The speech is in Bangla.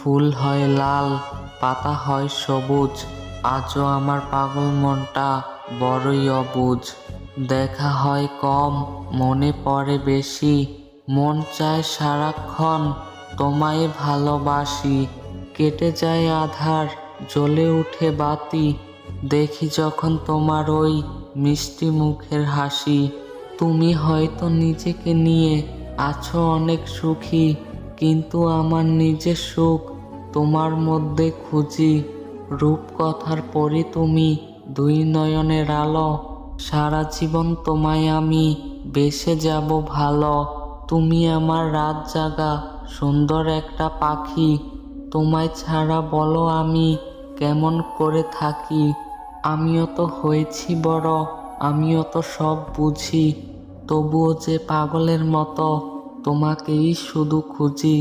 ফুল হয় লাল, পাতা হয় সবুজ, আজও আমার পাগল মনটা বড়ই অবুঝ। দেখা হয় কম, মনে পড়ে বেশি, মন চায় সারাক্ষণ তোমায় ভালোবাসি। কেটে যায় আধার, জ্বলে উঠে বাতি, দেখি যখন তোমার ওই মিষ্টি মুখের হাসি। তুমি হয়তো নিজেকে নিয়ে আছো অনেক সুখী, কিন্তু আমার নিজের সুখ তোমার মধ্যে খুঁজি। রূপকথার পরি তুমি, দুই নয়নের আলো, সারা জীবন তোমায় আমি বেসে যাব ভালো। তুমি আমার রাত জাগা সুন্দর একটা পাখি, তোমায় ছাড়া বলো আমি কেমন করে থাকি। আমিও তো হয়েছি বড়, আমিও তো সব বুঝি, তবুও যে পাগলের মতো তোমাকেই শুধু খুঁজি।